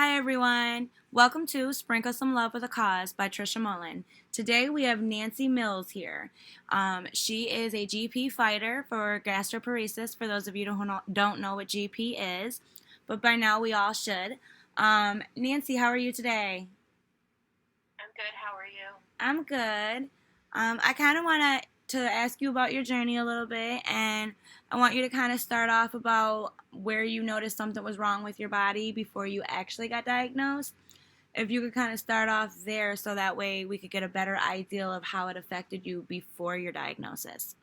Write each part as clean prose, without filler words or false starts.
Hi everyone, welcome to Sprinkle Some Love with a Cause by Trisha Mullin. Today we have Nancy Mills here. She is a GP fighter for Gastroparesis, for those of you who don't know what GP is, but by now we all should. Nancy, how are you today? I'm good. How are you? I'm good. I kind of want to ask you about your journey a little bit, and I want you to kind of start off about where you noticed something was wrong with your body before you actually got diagnosed. If you could kind of start off there so that way we could get a better idea of how it affected you before your diagnosis.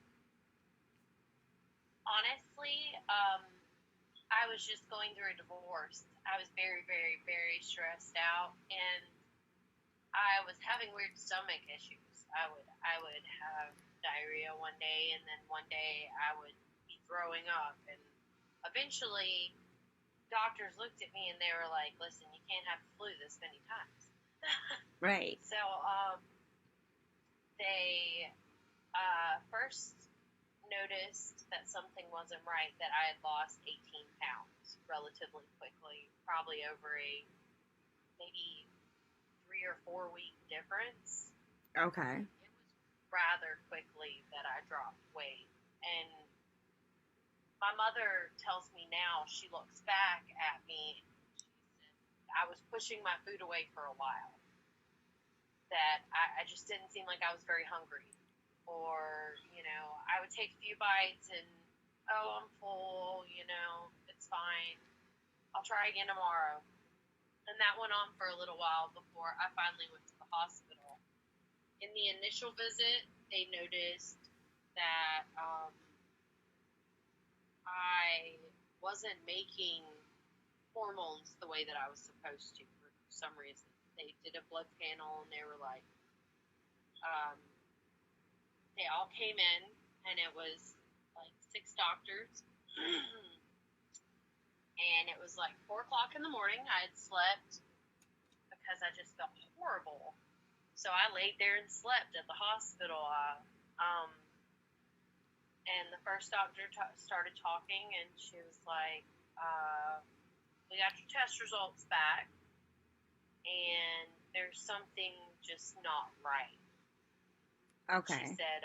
Honestly, I was just going through a divorce. I was very, very, very stressed out, and I was having weird stomach issues. I would have diarrhea one day, and then one day I would be throwing up, and eventually doctors looked at me and they were like, "Listen, you can't have the flu this many times." Right. So they first noticed that something wasn't right, that I had lost 18 pounds relatively quickly, probably over a maybe 3 or 4 week difference. Okay. It was rather quickly that I dropped weight. And my mother tells me now, she looks back at me, she said, I was pushing my food away for a while, that I just didn't seem like I was very hungry. Or, I would take a few bites and, oh, I'm full, it's fine. I'll try again tomorrow. And that went on for a little while before I finally went to the hospital. In the initial visit, they noticed that I wasn't making hormones the way that I was supposed to for some reason. They did a blood panel and they were like, um, they all came in, and it was like 6 doctors. And it was like 4 o'clock in the morning. I had slept because I just felt horrible. So I laid there and slept at the hospital. Um, and the first doctor started talking, and she was like, "We got your test results back, and there's something just not right." She Okay. said,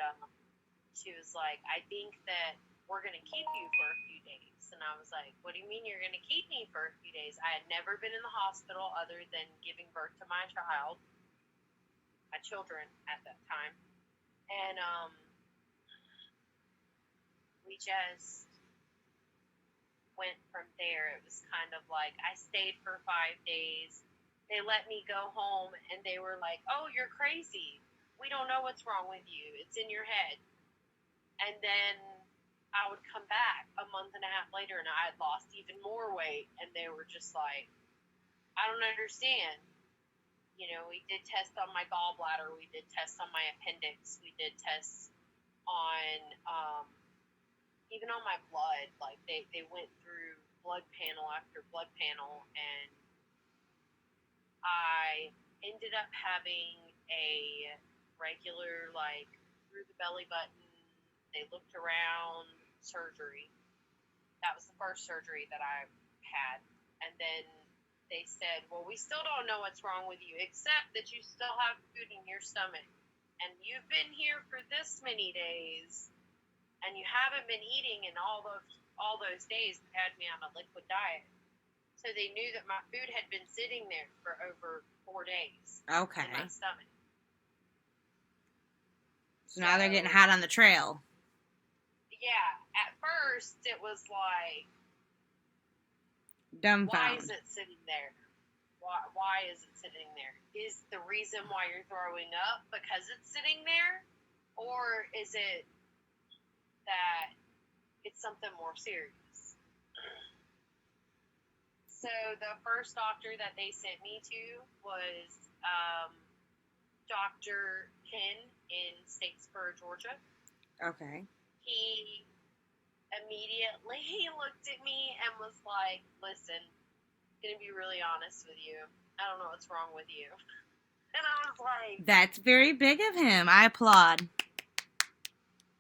she was like, "I think that we're going to keep you for a few days." And I was like, "What do you mean you're going to keep me for a few days?" I had never been in the hospital other than giving birth to my children at that time. And we just went from there. It was kind of like I stayed for 5 days. They let me go home, and they were like, "Oh, you're crazy. We don't know what's wrong with you. It's in your head." And then I would come back a month and a half later, and I had lost even more weight, and they were just like, "I don't understand." We did tests on my gallbladder, we did tests on my appendix, we did tests on even on my blood. Like they went through blood panel after blood panel, and I ended up having a regular, like, through the belly button, they looked around surgery. That was the first surgery that I had. And then they said, "Well, we still don't know what's wrong with you, except that you still have food in your stomach. And you've been here for this many days, and you haven't been eating in all those days." They had me on a liquid diet. So they knew that my food had been sitting there for over 4 days in my Okay. stomach. So now they're getting So, hot on the trail. yeah, at first it was like, why is Dumbfound. it sitting there? Why is it sitting there? Is the reason why you're throwing up because it's sitting there? Or is it that it's something more serious? So the first doctor that they sent me to was Dr. Penn in Statesboro, Georgia. Okay. He immediately looked at me and was like, "Listen, I'm going to be really honest with you. I don't know what's wrong with you." And I was like, That's very big of him. I applaud.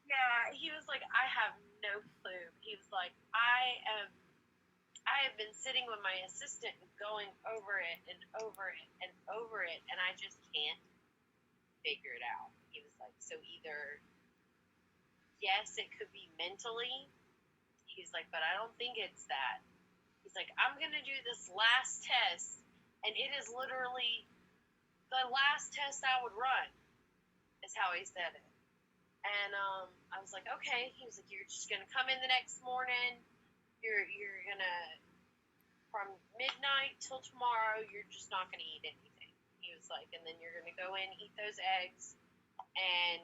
"Yeah." He was like, "I have no clue." He was like, I I have been sitting with my assistant going over it and over it and over it, and I just can't figure it out. He was like, so either, yes, it could be mentally. He's like, but I don't think it's that. He's like, I'm going to do this last test, and it is literally the last test I would run, is how he said it. And I was like, okay. He was like, you're just going to come in the next morning. You're going to, from midnight till tomorrow, you're just not going to eat anything. He was like, and then you're going to go in, eat those eggs, and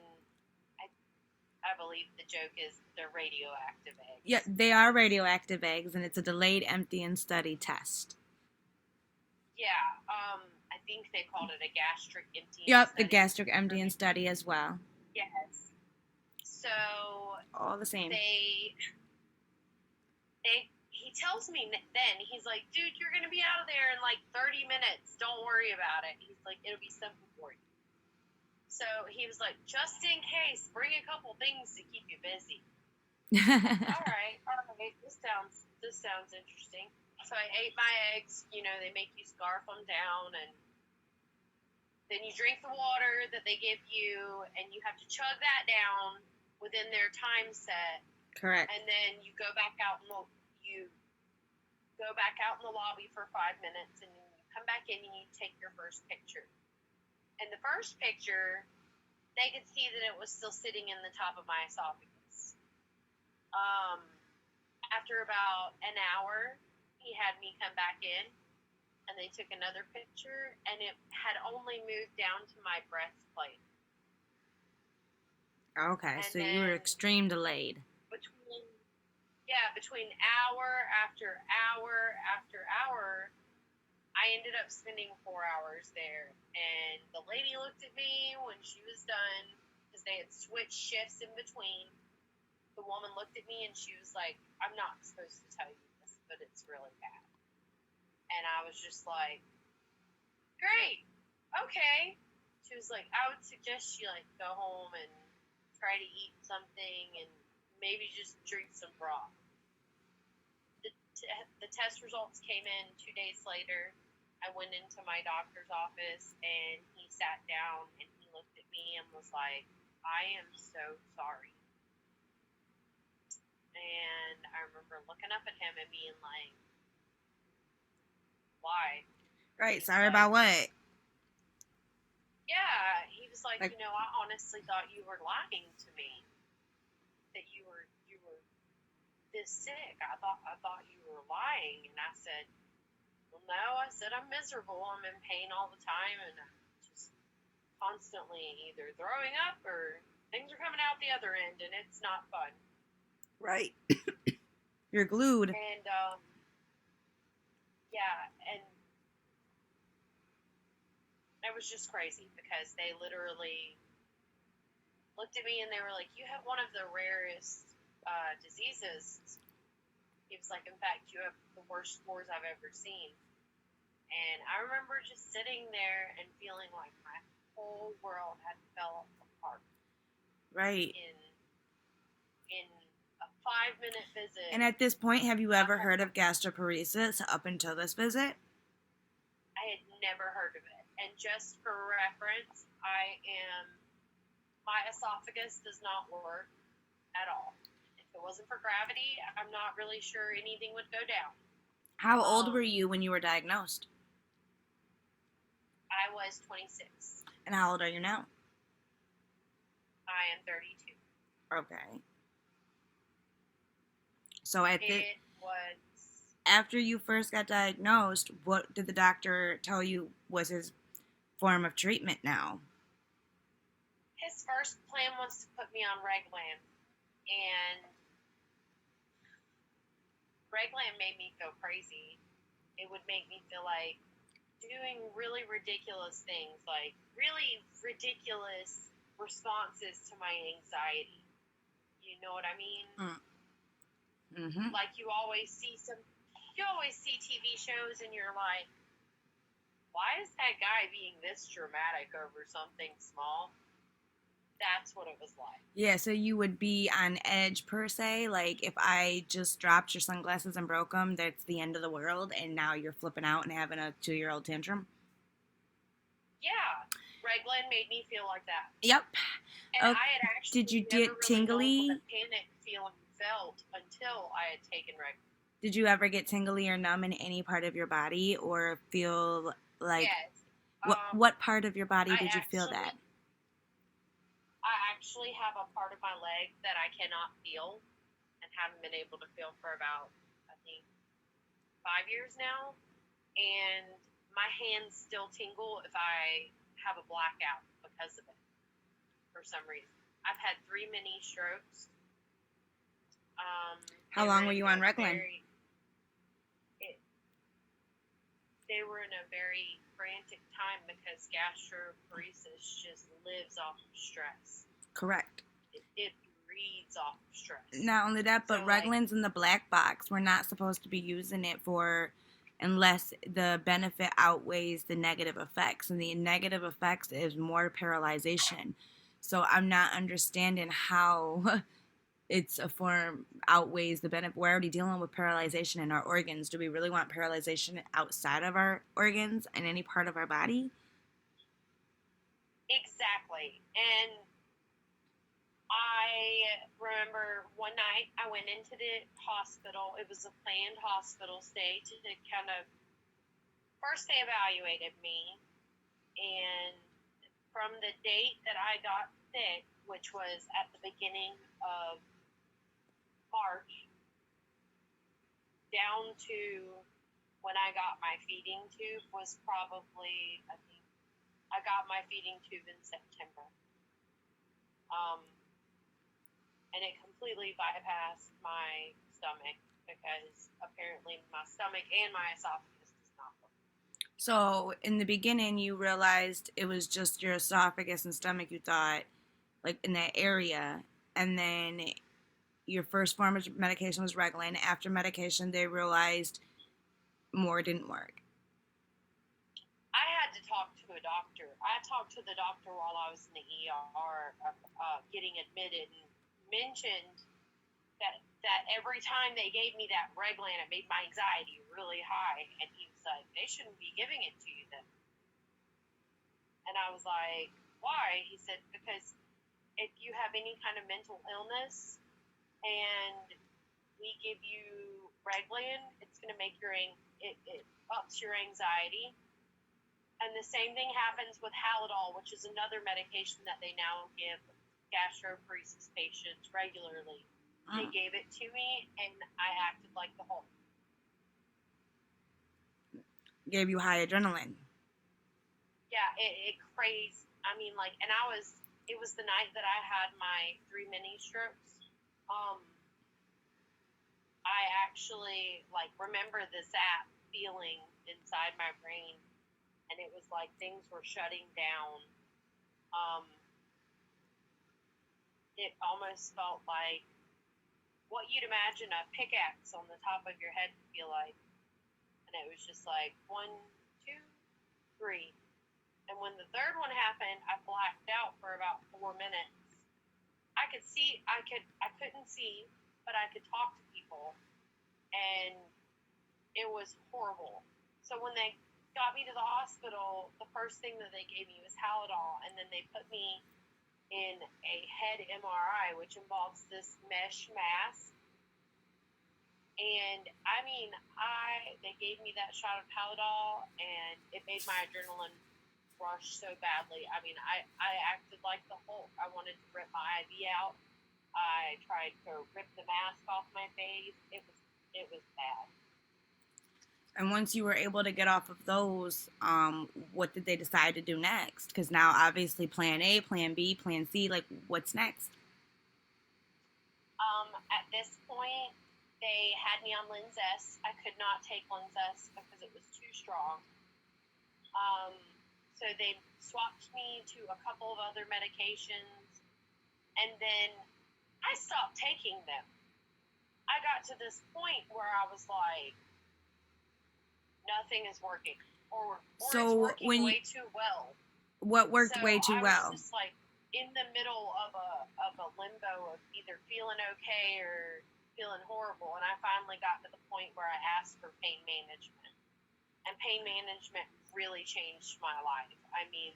I believe the joke is they're radioactive eggs. Yeah, they are radioactive eggs, and it's a delayed emptying study test. Yeah, I think they called it a gastric emptying Yep, study. the gastric emptying study as well. Yes. So all the same. He tells me then, he's like, dude, you're going to be out of there in like 30 minutes. Don't worry about it. He's like, it'll be simple for you. So he was like, just in case, bring a couple things to keep you busy. All right. This sounds interesting. So I ate my eggs. You know, they make you scarf them down, and then you drink the water that they give you, and you have to chug that down within their time set. Correct. And then you go back out in the lobby for 5 minutes, and then you come back in and you take your first picture. And the first picture, they could see that it was still sitting in the top of my esophagus. After about an hour, he had me come back in, and they took another picture, and it had only moved down to my breastplate. Okay, so you were extreme delayed. Between hour after hour after hour, I ended up spending 4 hours there. And the lady looked at me when she was done, because they had switched shifts in between. The woman looked at me and she was like, I'm not supposed to tell you this, but it's really bad. And I was just like, great, okay. She was like, I would suggest you like go home and try to eat something and maybe just drink some broth. The test results came in 2 days later. I went into my doctor's office, and he sat down, and he looked at me and was like, I am so sorry. And I remember looking up at him and being like, why? Right, sorry about what? Yeah, he was like, you know, I honestly thought you were lying to me. That you were this sick. I thought you were lying. And I said, well, no. I said, I'm miserable. I'm in pain all the time, and I'm just constantly either throwing up or things are coming out the other end, and it's not fun. Right. You're glued. And and it was just crazy because they literally looked at me and they were like, you have one of the rarest diseases. He was like, in fact, you have the worst scores I've ever seen. And I remember just sitting there and feeling like my whole world had fell apart. Right. In a 5-minute visit. And at this point, have you ever heard of gastroparesis up until this visit? I had never heard of it. And just for reference, my esophagus does not work at all. If it wasn't for gravity, I'm not really sure anything would go down. How old were you when you were diagnosed? I was 26. And how old are you now? I am 32. Okay. So it was after you first got diagnosed, what did the doctor tell you was his form of treatment now? His first plan was to put me on Reglan. And Reglan made me go crazy. It would make me feel like doing really ridiculous things, like really ridiculous responses to my anxiety. You know what I mean? Mm-hmm. Like you always see TV shows and you're like, why is that guy being this dramatic over something small? That's what it was like. Yeah, so you would be on edge per se. Like if I just dropped your sunglasses and broke them, that's the end of the world, and now you're flipping out and having a 2-year-old tantrum. Yeah, Reglan made me feel like that. Yep. And Oh, I had did you actually never get really known what tingly? a panic feeling felt until I had taken Reglan. Did you ever get tingly or numb in any part of your body, or feel like Yes. what part of your body I did you feel that? actually I actually have a part of my leg that I cannot feel and haven't been able to feel for about, I think, 5 years now. And my hands still tingle if I have a blackout because of it for some reason. I've had 3 mini strokes. How long were you on Reglan? It, they were in a very frantic time because gastroparesis just lives off of stress. Correct. It breeds off of stress. Not only that, but So, Reglan's in the black box. We're not supposed to be using it for unless the benefit outweighs the negative effects. And the negative effects is more paralyzation. So I'm not understanding how it's a form outweighs the benefit. We're already dealing with paralyzation in our organs. Do we really want paralyzation outside of our organs in any part of our body? exactly. And I remember one night I went into the hospital. It was a planned hospital stay to kind of first they evaluated me, and from the date that I got sick, which was at the beginning of March, down to when I got my feeding tube was probably, I think, I got my feeding tube in September. And it completely bypassed my stomach because apparently my stomach and my esophagus does not work. So in the beginning, you realized it was just your esophagus and stomach. You thought, like in that area, and then your first form of medication was Reglan. After medication, they realized more didn't work. I had to talk to a doctor. I talked to the doctor while I was in the ER, getting admitted, and mentioned that every time they gave me that Reglan, it made my anxiety really high. And he was like, they shouldn't be giving it to you then. And I was like, why? He said, because if you have any kind of mental illness and we give you Reglan, it's going to make it ups your anxiety. And the same thing happens with Halidol, which is another medication that they now give gastroparesis patients regularly. They gave it to me, and I acted like the Hulk. Gave you high adrenaline. Yeah, it crazed. I mean, like, and it was the night that I had my 3 mini strokes. I actually, like, remember the zap feeling inside my brain, and it was like things were shutting down. It almost felt like what you'd imagine a pickaxe on the top of your head to feel like. And it was just like 1, 2, 3. And when the third one happened, I blacked out for about 4 minutes. I couldn't see, but I could talk to people. And it was horrible. So when they got me to the hospital, the first thing that they gave me was Halidol, and then they put me in a head MRI, which involves this mesh mask. And I mean, they gave me that shot of Halidol, and it made my adrenaline rush so badly. I mean, I acted like the Hulk. I wanted to rip my IV out. I tried to rip the mask off my face. It was bad. And once you were able to get off of those, what did they decide to do next? Because now, obviously, plan A, plan B, plan C, like, what's next? At this point, they had me on Linzess. I could not take Linzess because it was too strong. So they swapped me to a couple of other medications, and then I stopped taking them. I got to this point where I was like, nothing is working, or So it's working when way too well. what worked So way too I well? was just like, in the middle of a limbo of either feeling okay or feeling horrible, and I finally got to the point where I asked for pain management, and pain management really changed my life. I mean,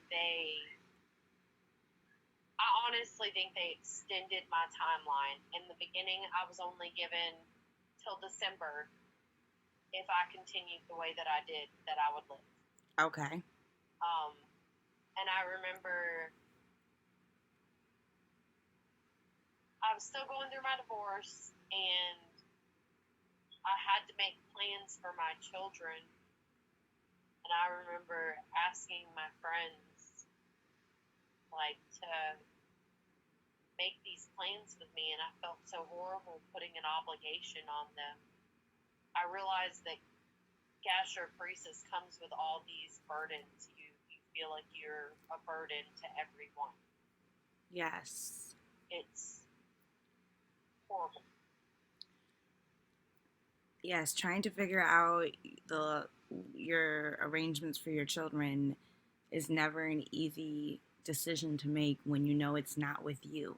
I honestly think they extended my timeline. In the beginning, I was only given till December if I continued the way that I did, that I would live. Okay. And I remember I was still going through my divorce, and I had to make plans for my children. And I remember asking my friends, like, to make these plans with me, and I felt so horrible putting an obligation on them. I realized that gastroparesis comes with all these burdens. You feel like you're a burden to everyone. Yes. It's horrible. Yes, trying to figure out your arrangements for your children is never an easy decision to make when you know it's not with you.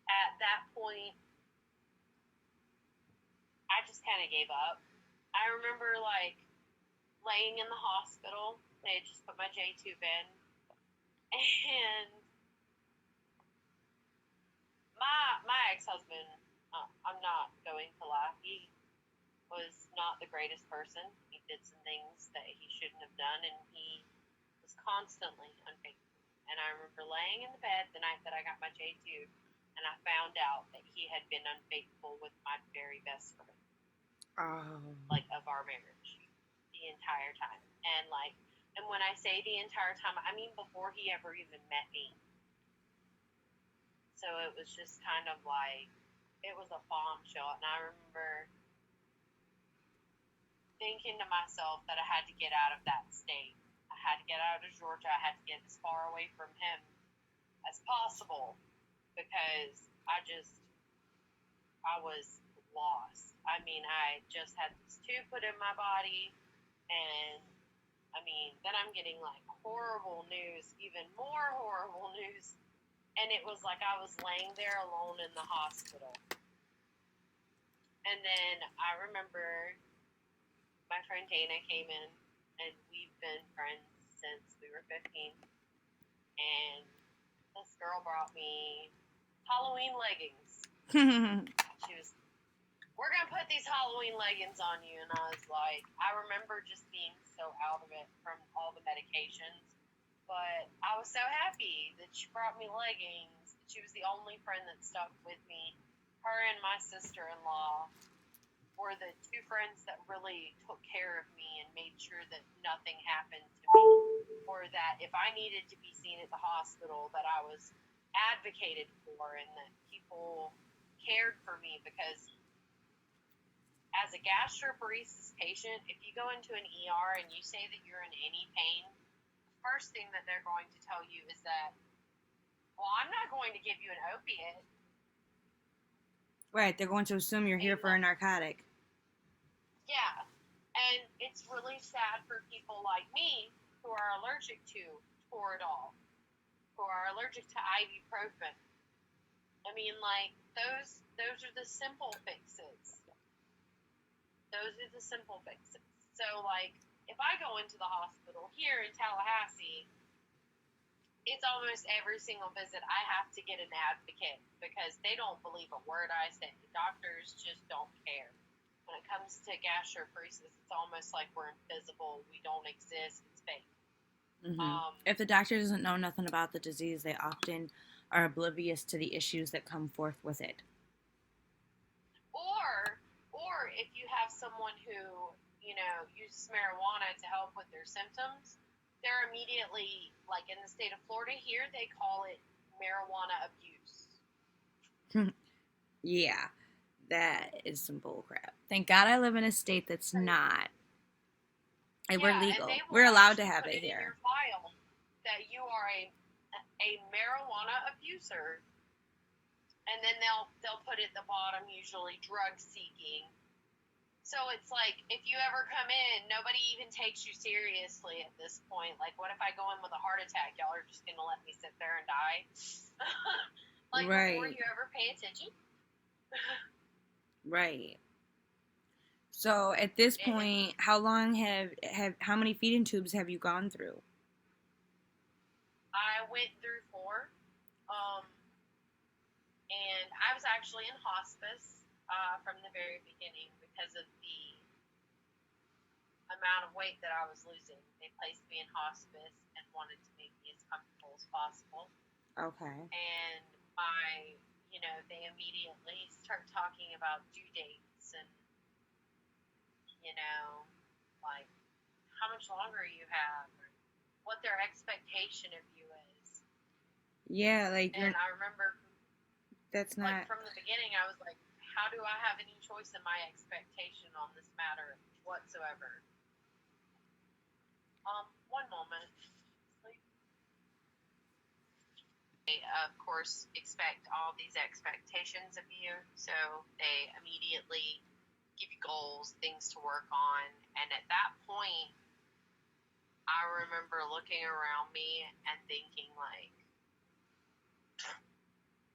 At that point, I just kind of gave up. I remember, like, laying in the hospital. They had just put my J-tube in. And my ex-husband, I'm not going to lie, he was not the greatest person. He did some things that he shouldn't have done, and he was constantly unfaithful. And I remember laying in the bed the night that I got my J-tube, and I found out that he had been unfaithful with my very best friend. Oh. Like, of our marriage, the entire time. And when I say the entire time, I mean before he ever even met me. So it was just kind of like, it was a bombshell. And I remember thinking to myself that I had to get out of that state. I had to get out of Georgia. I had to get as far away from him as possible, because I was lost. I mean, I just had this tube put in my body, and I mean, then I'm getting like horrible news, even more horrible news. And it was like I was laying there alone in the hospital. And then I remember my friend Dana came in, and we've been friends since we were 15. And this girl brought me Halloween leggings. She was, we're going to put these Halloween leggings on you. And I was like, I remember just being so out of it from all the medications. But I was so happy that she brought me leggings. She was the only friend that stuck with me. Her and my sister-in-law were the two friends that really took care of me and made sure that nothing happened to me. Or that if I needed to be seen at the hospital, that I was advocated for and that people cared for me. Because as a gastroparesis patient, if you go into an ER and you say that you're in any pain, the first thing that they're going to tell you is that, well, I'm not going to give you an opiate. Right, they're going to assume you're here for a narcotic. Yeah, and it's really sad for people like me who are allergic to Toradol, who are allergic to ibuprofen. I mean, like, those are the simple fixes. Those are the simple fixes. So, like, if I go into the hospital here in Tallahassee, it's almost every single visit I have to get an advocate, because they don't believe a word I say. The doctors just don't care. When it comes to gastroparesis, it's almost like we're invisible. We don't exist. It's fake. Mm-hmm. If the doctor doesn't know nothing about the disease, they often are oblivious to the issues that come forth with it. Or if you have someone who, uses marijuana to help with their symptoms, they're immediately, like in the state of Florida here, they call it marijuana abuse. Yeah, that is some bullcrap. Thank God I live in a state that's not. And we're legal. We're allowed to have it here. In your file that you are a marijuana abuser, and then they'll put at the bottom usually drug seeking. So it's like, if you ever come in, nobody even takes you seriously at this point. Like, what if I go in with a heart attack? Y'all are just going to let me sit there and die? Like, before Right. you ever pay attention? Right. So at this It, point, how long have how many feeding tubes have you gone through? I went through 4, um, and I was actually in hospice from the very beginning because of the amount of weight that I was losing. They placed me in hospice and wanted to make me as comfortable as possible. Okay. And they immediately start talking about due dates and, you know, like how much longer you have, or what their expectation of you is. Yeah, like And you're I remember, that's like, not from the beginning, I was like, how do I have any choice in my expectation on this matter whatsoever? One moment. They, of course, expect all these expectations of you, so they immediately give you goals, things to work on. And at that point, I remember looking around me and thinking, like,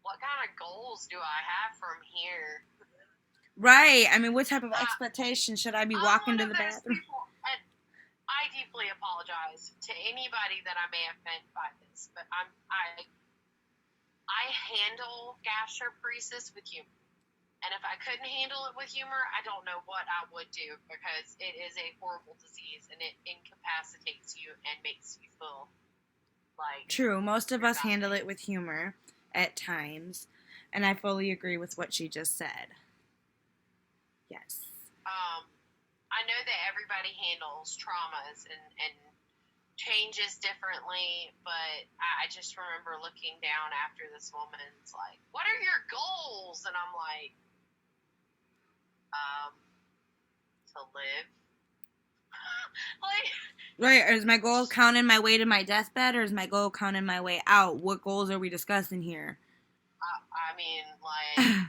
what kind of goals do I have from here? right. I mean, what type of Uh, expectation should I be I'm walking one to of the those bathroom? people, and I deeply apologize to anybody that I may offend by this, but I handle gastroparesis with humor. And if I couldn't handle it with humor, I don't know what I would do, because it is a horrible disease and it incapacitates you and makes you feel like True, most of you're us handle nothing. it with humor at times, and I fully agree with what she just said. Yes. Um, I know that everybody handles traumas and changes differently, but I just remember looking down after this woman's like, "What are your goals?" And I'm like, um, "To live." Like, Right, or is my goal counting my way to my deathbed, or is my goal counting my way out? What goals are we discussing here? I mean, like,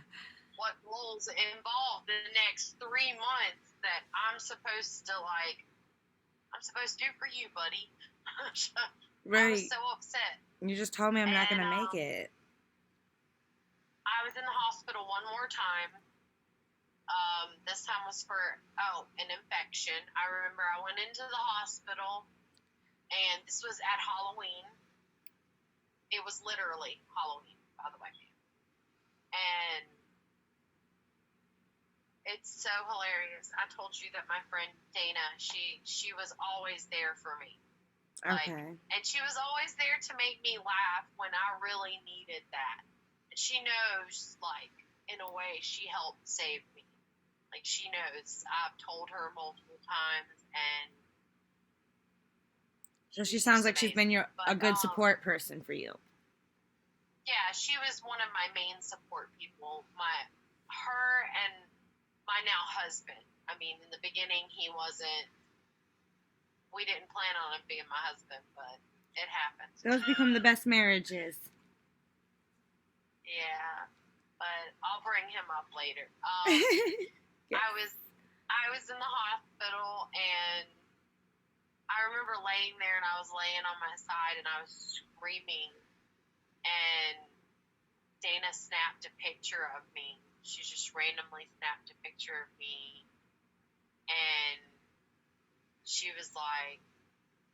what goals involve the next 3 months that I'm supposed to do for you, buddy. I was Right. so upset. You just told me I'm not And gonna make it. I was in the hospital one more time. This time was for, an infection. I remember I went into the hospital, and this was at Halloween. It was literally Halloween, by the way. And it's so hilarious. I told you that my friend Dana, she was always there for me. Like, Okay. and she was always there to make me laugh when I really needed that. And she knows, like, in a way, she helped save me. Like, she knows. I've told her multiple times, and So she she's sounds just like she's been amazing. a But good support person for you. yeah, she was one of my main support people. Her and my now husband. I mean, in the beginning, he wasn't. We didn't plan on him being my husband, but it happened. Those become the best marriages. Yeah, but I'll bring him up later. Yes. I was in the hospital, and I remember laying there, and I was laying on my side, and I was screaming, and Dana snapped a picture of me. She just randomly snapped a picture of me, and she was like,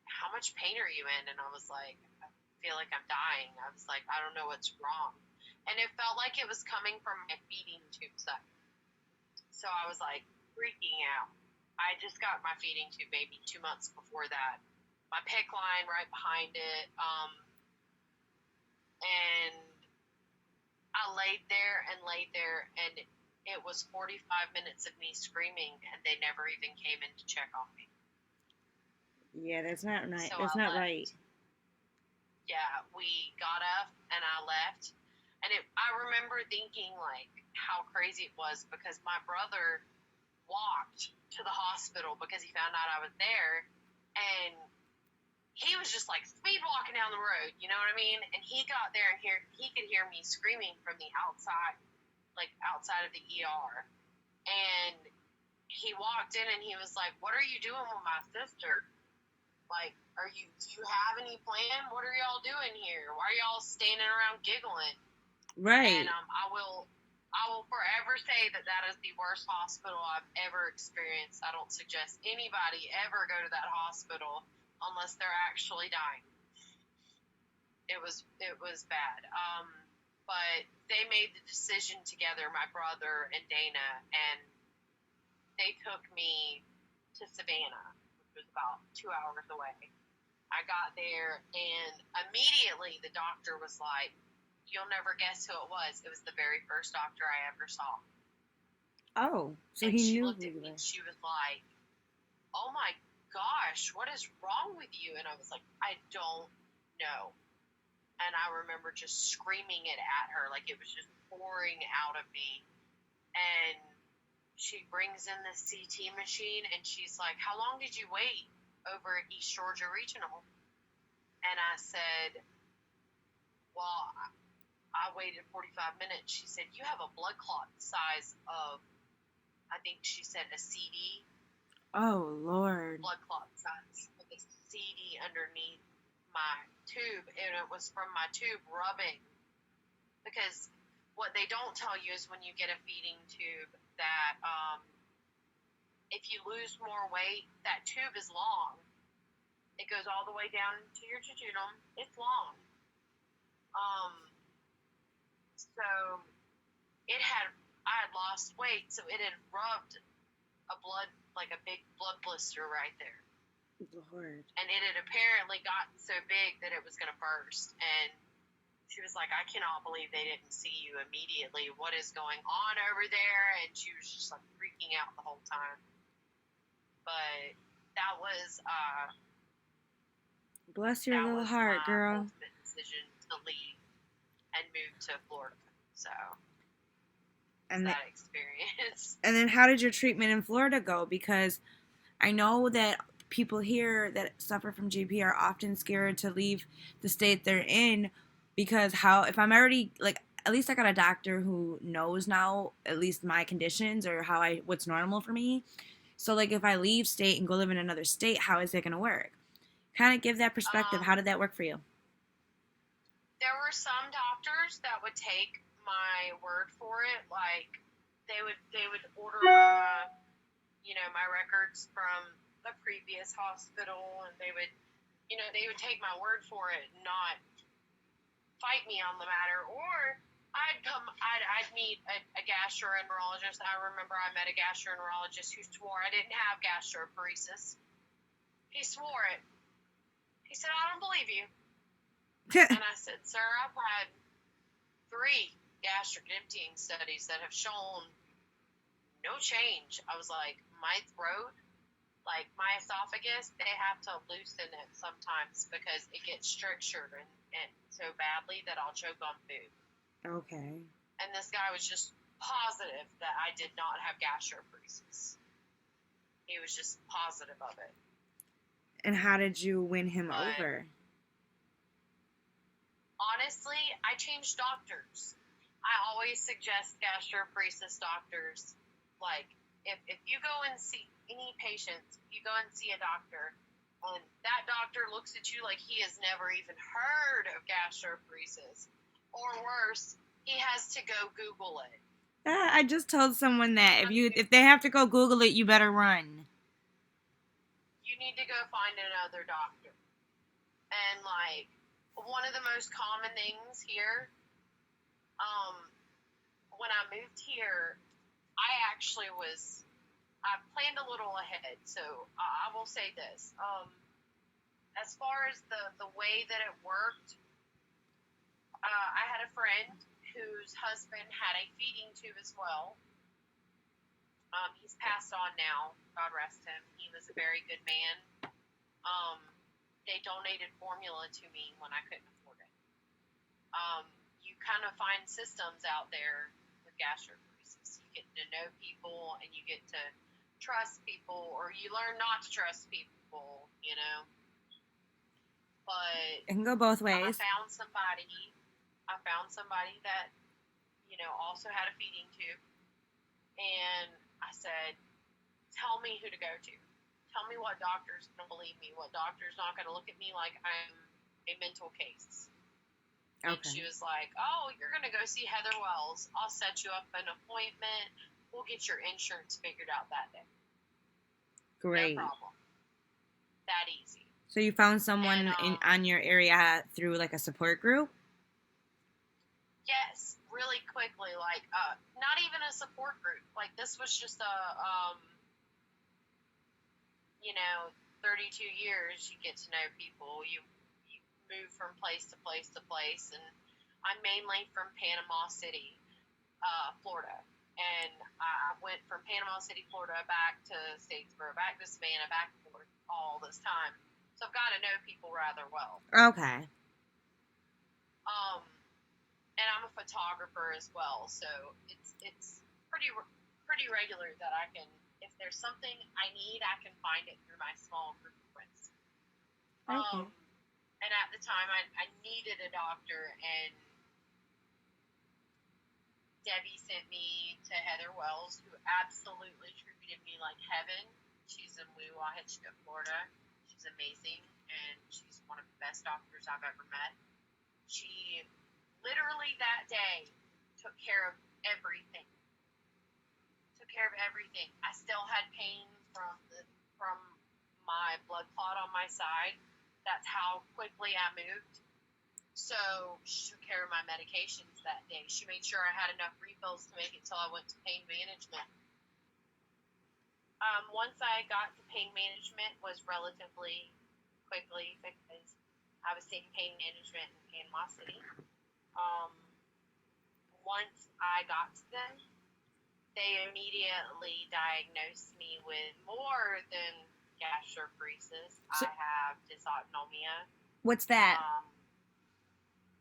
"How much pain are you in?" And I was like, "I feel like I'm dying." I was like, "I don't know what's wrong." And it felt like it was coming from my feeding tube side. So I was like freaking out. I just got my feeding tube maybe 2 months before that. My PIC line right behind it. And I laid there, and it was 45 minutes of me screaming, and they never even came in to check on me. Yeah, that's not right. So That's I not right. left. Yeah, we got up and I left. And I remember thinking, like, how crazy it was, because my brother walked to the hospital because he found out I was there, and he was just like speed walking down the road, you know what I mean? And he got there, and he could hear me screaming from the outside, like outside of the ER. And he walked in and he was like, "What are you doing with my sister? Like, do you have any plan? What are y'all doing here? Why are y'all standing around giggling?" And Right. I will forever say that that is the worst hospital I've ever experienced. I don't suggest anybody ever go to that hospital unless they're actually dying. It was bad. But they made the decision together, my brother and Dana, and they took me to Savannah, which was about 2 hours away. I got there, and immediately the doctor was like, "You'll never guess who it was. It was the very first doctor I ever saw." Oh, so And he she knew looked who at you me were. and she was like, "Oh my gosh, what is wrong with you?" And I was like, "I don't know." And I remember just screaming it at her, like it was just pouring out of me. And she brings in the CT machine and she's like, "How long did you wait over at East Georgia Regional?" And I said, "Well, I waited 45 minutes." She said, "You have a blood clot the size of," I think she said, a CD, Oh, Lord. blood clot size with a CD underneath my tube. And it was from my tube rubbing. Because what they don't tell you is when you get a feeding tube that if you lose more weight, that tube is long. It goes all the way down to your jejunum. It's long. Um, so I had lost weight, so it had rubbed like a big blood blister right there. Lord. And it had apparently gotten so big that it was going to burst. And she was like, "I cannot believe they didn't see you immediately. What is going on over there?" And she was just like freaking out the whole time. But that was Bless your little heart, my girl. ultimate decision to leave and move to Florida. So it's And that experience. and then how did your treatment in Florida go? Because I know that people here that suffer from GP are often scared to leave the state they're in because how if I'm already like at least I got a doctor who knows now at least my conditions or how I what's normal for me. So like if I leave state and go live in another state, how is it going to work? Kind of give that perspective. How did that work for you? There were some doctors that would take my word for it. Like they would order my records from the previous hospital, and they would take my word for it and not fight me on the matter. Or I'd meet a gastroenterologist. I remember I met a gastroenterologist who swore I didn't have gastroparesis. He swore it. He said, "I don't believe you." And I said, "Sir, I've had 3 gastric emptying studies that have shown no change." I was like, "My throat, like my esophagus, they have to loosen it sometimes because it gets strictured and so badly that I'll choke on food." Okay. And this guy was just positive that I did not have gastroparesis. He was just positive of it. And how did you win him But over? honestly, I changed doctors. I always suggest gastroparesis doctors. Like, if you go and see any patients, you go and see a doctor, and that doctor looks at you like he has never even heard of gastroparesis. Or worse, he has to go Google it. I just told someone that if they have to go Google it, you better run. You need to go find another doctor. And, like, one of the most common things here, when I moved here, I planned a little ahead. So I will say this. As far as the way that it worked, I had a friend whose husband had a feeding tube as well. He's passed on now. God rest him. He was a very good man. They donated formula to me when I couldn't afford it. You kind of find systems out there with gastroparesis. You get to know people and you get to trust people, or you learn not to trust people, But It can go both I ways. found somebody that, also had a feeding tube. And I said, tell me who to go to. Tell me what doctor's going to believe me, what doctor's not going to look at me like I'm a mental case. And Okay. she was like, oh, you're going to go see Heather Wells. I'll set you up an appointment. We'll get your insurance figured out that day. Great. No problem. That easy. So you found someone on your area through like a support group? Yes, really quickly. Like, not even a support group. Like, this was just a, 32 years, you get to know people. You move from place to place to place. And I'm mainly from Panama City, Florida. And I went from Panama City, Florida, back to Statesboro, back to Savannah, back and forth all this time. So I've got to know people rather well. Okay. And I'm a photographer as well, so it's pretty regular that I can, if there's something I need, I can find it through my small group of friends. Okay. And at the time, I needed a doctor, and Debbie sent me to Heather Wells, who absolutely treated me like heaven. She's in Weehawken, Florida. She's amazing, and she's one of the best doctors I've ever met. She literally that day took care of everything. I still had pain from my blood clot on my side. That's how quickly I moved. So she took care of my medications that day. She made sure I had enough refills to make it till I went to pain management. Once I got to pain management was relatively quickly because I was taking pain management in Panama City. Once I got to them, they immediately diagnosed me with more than gastroparesis. I have dysautonomia. What's that?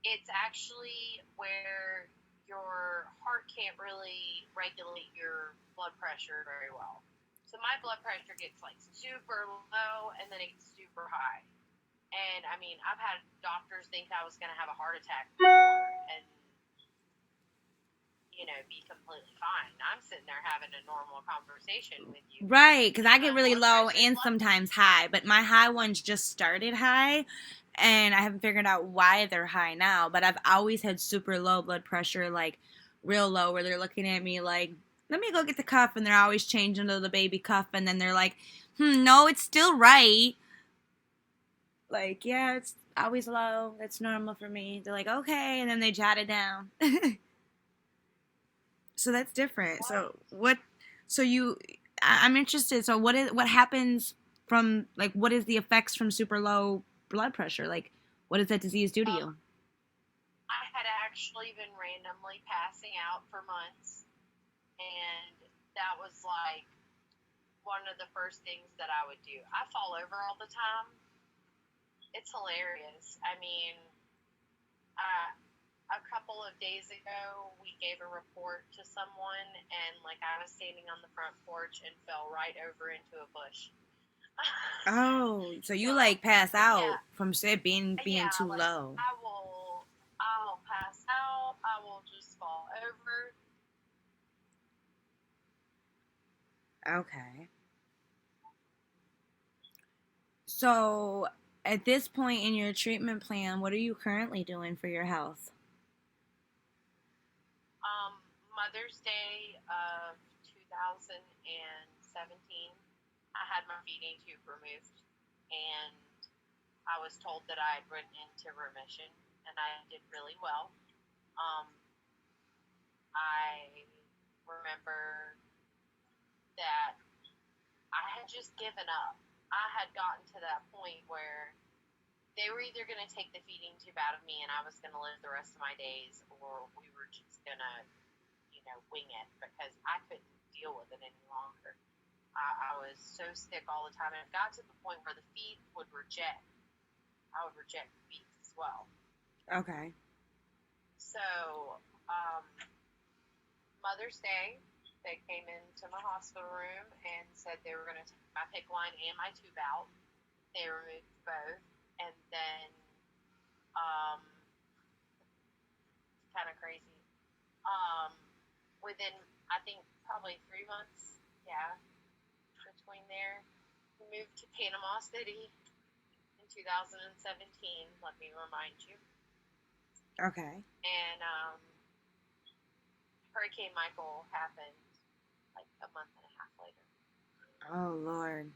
It's actually where your heart can't really regulate your blood pressure very well. So my blood pressure gets like super low and then it gets super high. And I mean, I've had doctors think I was going to have a heart attack before and be completely fine. I'm sitting there having a normal conversation with you. Right, because I get really low and sometimes high, but my high ones just started high, and I haven't figured out why they're high now, but I've always had super low blood pressure, like real low, where they're looking at me like, let me go get the cuff, and they're always changing to the baby cuff, and then they're like, no, it's still right. Like, yeah, it's always low. That's normal for me. They're like, okay, and then they jot it down. So that's different. So what? So I'm interested. So what happens from like what is the effects from super low blood pressure? Like, what does that disease do to you? I had actually been randomly passing out for months, and that was like one of the first things that I would do. I fall over all the time. It's hilarious. I mean, a couple of days ago, we gave a report to someone, and like I was standing on the front porch and fell right over into a bush. Oh, so you like pass out from being too low. I'll pass out. I will just fall over. Okay. So at this point in your treatment plan, what are you currently doing for your health? Mother's Day of 2017, I had my feeding tube removed, and I was told that I went into remission, and I did really well. I remember that I had just given up. I had gotten to that point where they were either going to take the feeding tube out of me and I was going to live the rest of my days, or we were just going to wing it because I couldn't deal with it any longer. I was so sick all the time, and it got to the point where the feed would reject. I would reject the feeds as well. Okay. So, Mother's Day, they came into my hospital room and said they were going to take my PICC line and my tube out. They removed both, and then, kind of crazy. Within, I think, probably 3 months, between there. We moved to Panama City in 2017, let me remind you. Okay. And Hurricane Michael happened like a month and a half later. Oh, Lord.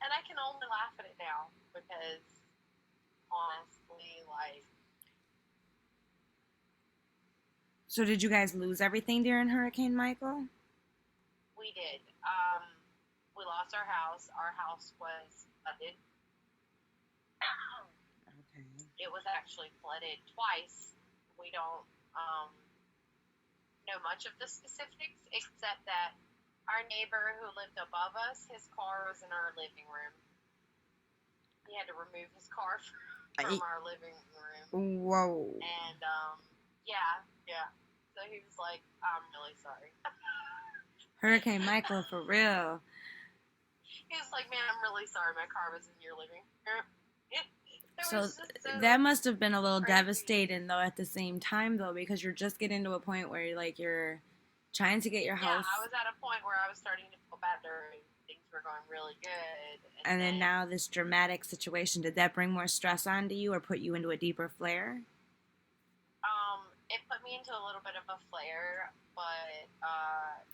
And I can only laugh at it now because, honestly, like... So did you guys lose everything during Hurricane Michael? We did. We lost our house. Our house was flooded. Okay. It was actually flooded twice. We don't know much of the specifics, except that our neighbor who lived above us, his car was in our living room. He had to remove his car from our living room. Whoa. And, yeah. So he was like, I'm really sorry. Hurricane Michael, for real. He was like, man, I'm really sorry my car was in your living room. So that must have been a little crazy. devastating, though, at the same time, though, because you're just getting to a point where you're trying to get your house. Yeah, I was at a point where I was starting to feel better and things were going really good. And then now this dramatic situation, did that bring more stress onto you or put you into a deeper flare? It put me into a little bit of a flare, but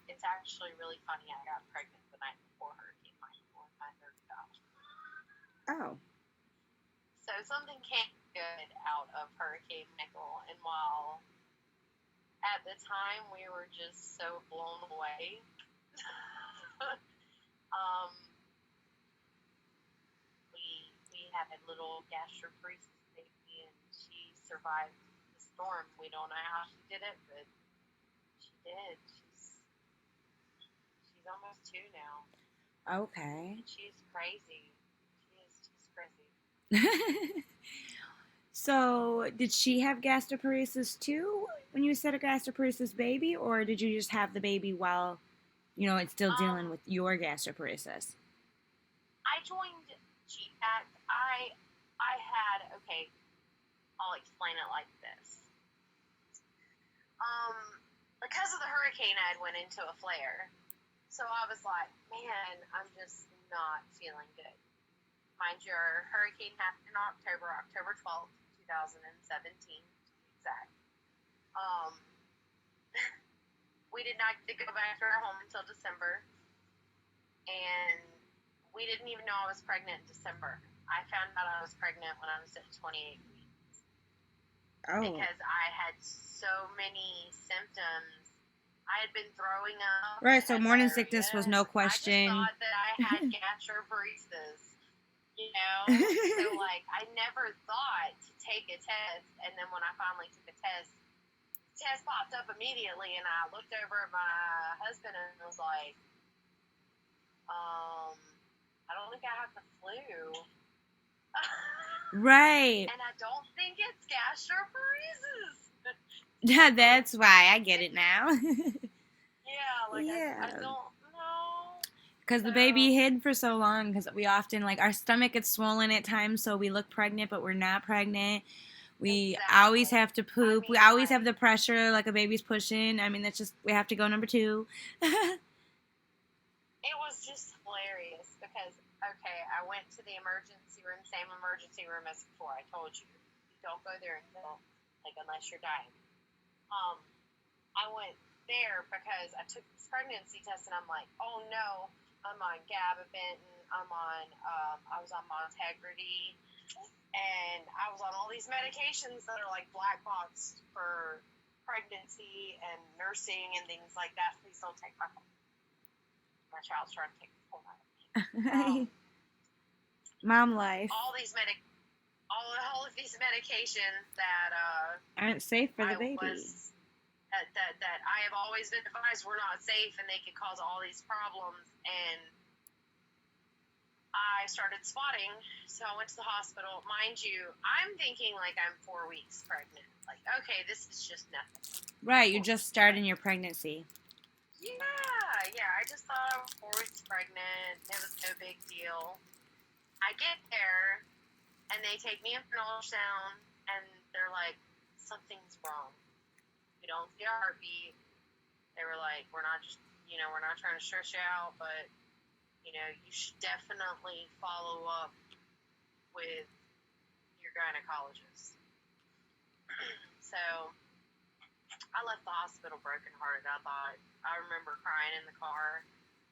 it's actually really funny. I got pregnant the night before Hurricane Michael with my third child. Oh. So something came good out of Hurricane Michael, and while at the time we were just so blown away, we had a little gastroparesis baby, and she survived the storm. We don't know how she did it, but she did. She's almost 2 now. Okay. She's crazy. She's crazy. So, did she have gastroparesis too when you said a gastroparesis baby, or did you just have the baby while, it's still dealing with your gastroparesis? I joined GPAC. I had, okay, I'll explain it like this. Because of the hurricane, I went into a flare. So I was like, man, I'm just not feeling good. Mind you, our hurricane happened in October 12th, 2017, to be exact. We did not get to go back to our home until December. And we didn't even know I was pregnant in December. I found out I was pregnant when I was at 28 weeks. Oh. Because I had so many symptoms. I had been throwing up. Right, so morning sickness was no question. I just thought that I had gastroparesis, So, I never thought to take a test. And then when I finally took the test popped up immediately. And I looked over at my husband and was like, I don't think I have the flu. Right. And I don't think it's gastroparesis. Yeah, that's why. I get it now. Yeah, I don't know. Because the baby hid for so long, because we often, our stomach gets swollen at times, so we look pregnant, but we're not pregnant. We always have to poop. We always have the pressure, like a baby's pushing. I mean, that's just, we have to go number 2. It was just hilarious because, okay, I went to the emergency room, same emergency room as before. I told you, don't go there unless you're dying. I went there because I took this pregnancy test and I'm like, oh no, I'm on gabapentin, I was on Montegrity, and I was on all these medications that are black boxed for pregnancy and nursing and things like that. Please don't take my phone. My child's trying to take the phone out of me. Mom life. All of these medications that aren't safe for the baby. That I have always been advised were not safe and they could cause all these problems. And I started spotting, so I went to the hospital. Mind you, I'm thinking I'm 4 weeks pregnant. Okay, this is just nothing. Right, you're just starting your pregnancy. Yeah, I just thought I was 4 weeks pregnant. It was no big deal. I get there, and they take me in for an ultrasound, and they're like, something's wrong. We don't see a heartbeat. They were like, we're not just, we're not trying to stress you out, but, you should definitely follow up with your gynecologist. So I left the hospital brokenhearted. I remember crying in the car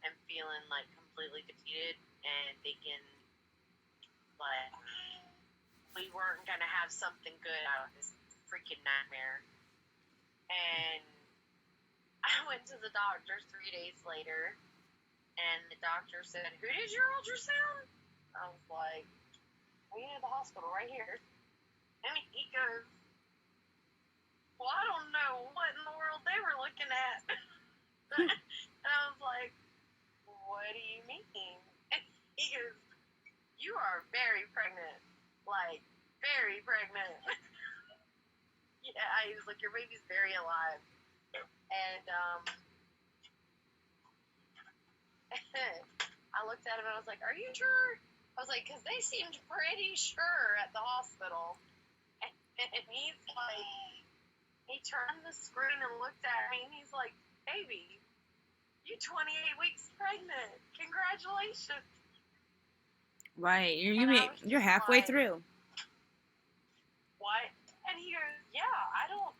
and feeling like completely defeated and thinking like we weren't going to have something good out of this freaking nightmare. And I went to the doctor 3 days later, and the doctor said, "Who did your ultrasound?" I was like, "We at the hospital right here." And he goes, "Well, I don't know what in the world they were looking at." And I was like, "What do you mean?" And he goes, "You are very pregnant. Like, very pregnant." Yeah, he was like, "Your baby's very alive." And I looked at him and I was like, "Are you sure?" I was like, because they seemed pretty sure at the hospital. And he's like, he turned the screen and looked at me and he's like, "Baby, you 28 weeks pregnant. Congratulations." Right. You're Just halfway like, through. "What?" And he goes, "Yeah, I don't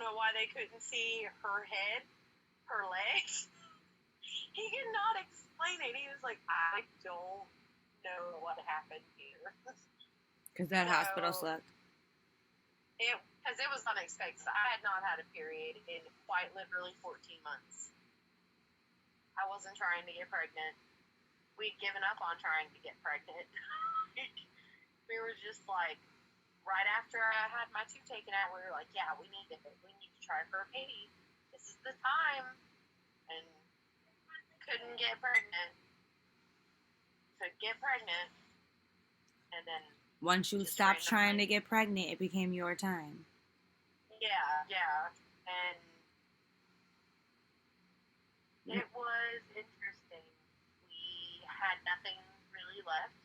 know why they couldn't see her head, her legs." He could not explain it. He was like, "I don't know what happened here." Because that hospital So, sucked. because it was unexpected. I had not had a period in quite literally 14 months. I wasn't trying to get pregnant. We'd given up on trying to get pregnant. We were just like, right after I had my tube taken out, we were like, "Yeah, we need to try for a baby. This is the time." And couldn't get pregnant. Could get pregnant. And then Once you stopped trying to get pregnant, it became your time. Yeah. And it was interesting. We had nothing really left.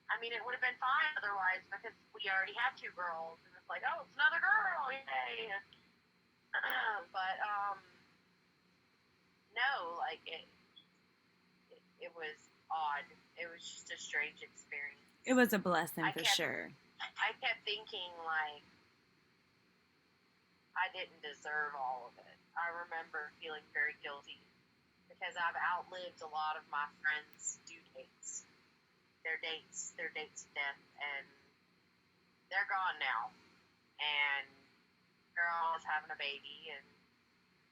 I mean, it would have been fine otherwise because we already had 2 girls. And it's like, "Oh, it's another girl. Yay." But, no, like, it was odd. It was just a strange experience. It was a blessing for sure. I kept thinking, like, I didn't deserve all of it. I remember feeling very guilty because I've outlived a lot of my friends' due dates, their dates of death, and they're gone now. And they're always having a baby and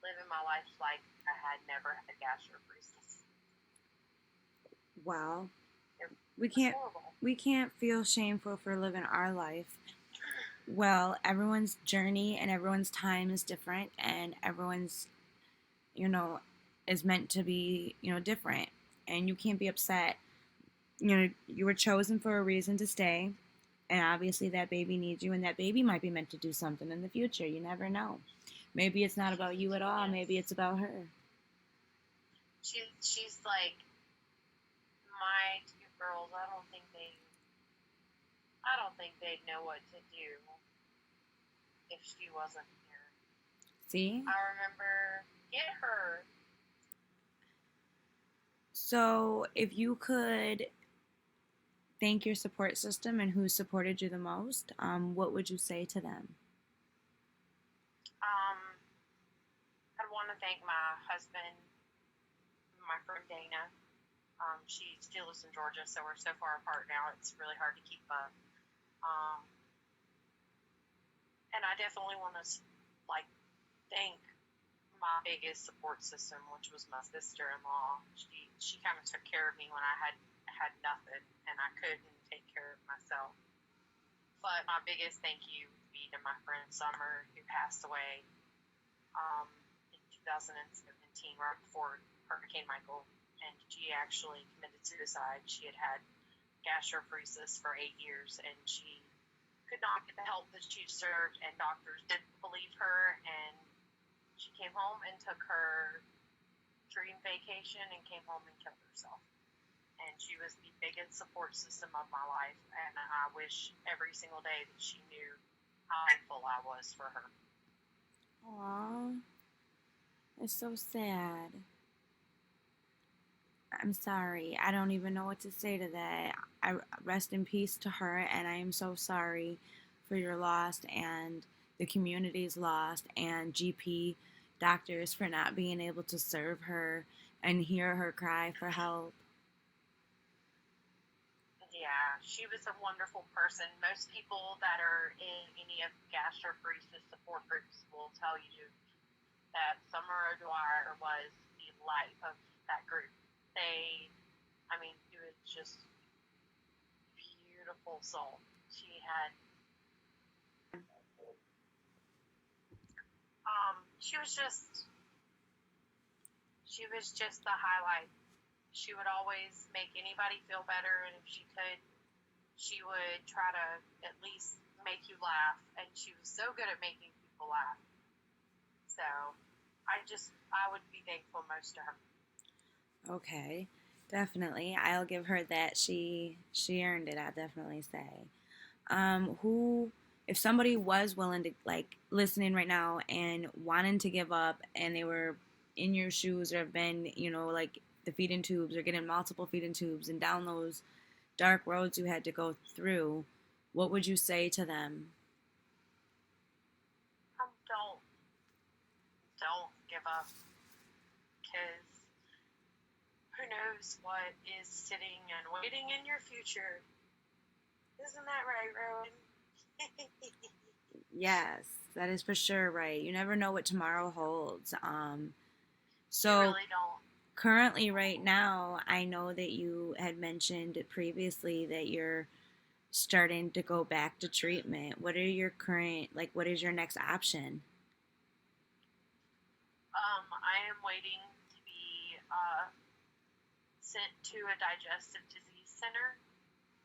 living my life like I had never had gastroparesis. Wow. We can't feel shameful for living our life. Well, everyone's journey and everyone's time is different, and everyone's, is meant to be, different. And you can't be upset. You were chosen for a reason to stay, and obviously that baby needs you, and that baby might be meant to do something in the future. You never know. Maybe it's not about you at all. Maybe it's about her. She's like, my 2 girls, I don't think they'd know what to do if she wasn't here. See? I remember, get her. So, if you could thank your support system and who supported you the most, what would you say to them? I'd want to thank my husband, my friend Dana. She still lives in Georgia, so we're so far apart now, it's really hard to keep up. And I definitely want to thank my biggest support system, which was my sister-in-law. She kind of took care of me when I had nothing and I couldn't take care of myself. But my biggest thank you would be to my friend Summer, who passed away in 2017, right before Hurricane Michael, and she actually committed suicide. She had had gastroparesis for 8 years, and she could not get the help that she deserved, and doctors didn't believe her, and she came home and took her dream vacation and came home and killed herself. And she was the biggest support system of my life, and I wish every single day that she knew how thankful I was for her. Aww. It's so sad. I'm sorry. I don't even know what to say to that. I rest in peace to her, and I am so sorry for your loss and the community's loss and GP doctors for not being able to serve her and hear her cry for help. Yeah, she was a wonderful person. Most people that are in any of gastroparesis support groups will tell you that Summer O'Dwyer was the life of that group. They, I mean, she was just beautiful soul. She was she was just the highlight. She would always make anybody feel better, and if she could, she would try to at least make you laugh. And she was so good at making people laugh. So I would be thankful most to her. Okay, definitely. I'll give her that. She earned it. I'll definitely say. Who, if somebody was willing to like listening right now and wanting to give up, and they were in your shoes or have been, like the feeding tubes or getting multiple feeding tubes and down those dark roads you had to go through, what would you say to them? Don't give up, because who knows what is sitting and waiting in your future. Isn't that right, Rowan? Yes, that is for sure right. You never know what tomorrow holds. You So really don't. currently, right now, I know that you had mentioned previously that you're starting to go back to treatment. What are your current, like, what is your next option? I am waiting to be sent to a digestive disease center,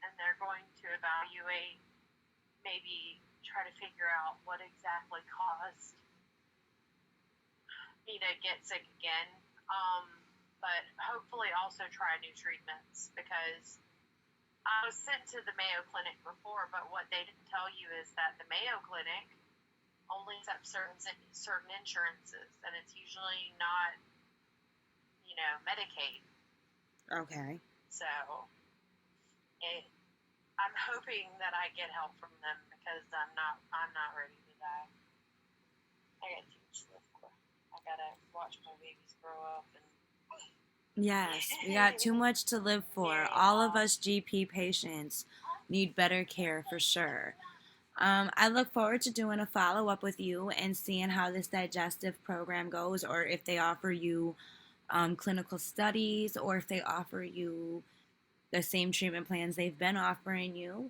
and they're going to evaluate, maybe try to figure out what exactly caused me to get sick again. Um, but hopefully also try new treatments, because I was sent to the Mayo Clinic before, but what they didn't tell you is that the Mayo Clinic only accepts certain insurances, and it's usually not, Medicaid. Okay. So it, I'm hoping that I get help from them, because I'm not ready to die. I got too much to live for. I gotta watch my babies grow up and Yes, we got too much to live for. marry them All of off. us GP patients need better care for sure. I look forward to doing a follow up with you and seeing how this digestive program goes, or if they offer you clinical studies, or if they offer you the same treatment plans they've been offering you.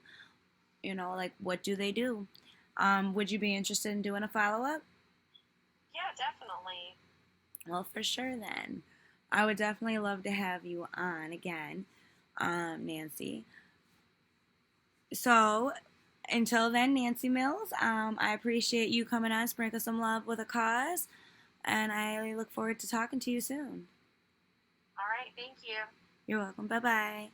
Like what do they do? Would you be interested in doing a follow up? Yeah, definitely. Well, for sure then. I would definitely love to have you on again, Nancy. So until then, Nancy Mills, I appreciate you coming on, sprinkle some love with a cause, and I look forward to talking to you soon. All right, thank you. You're welcome. Bye bye.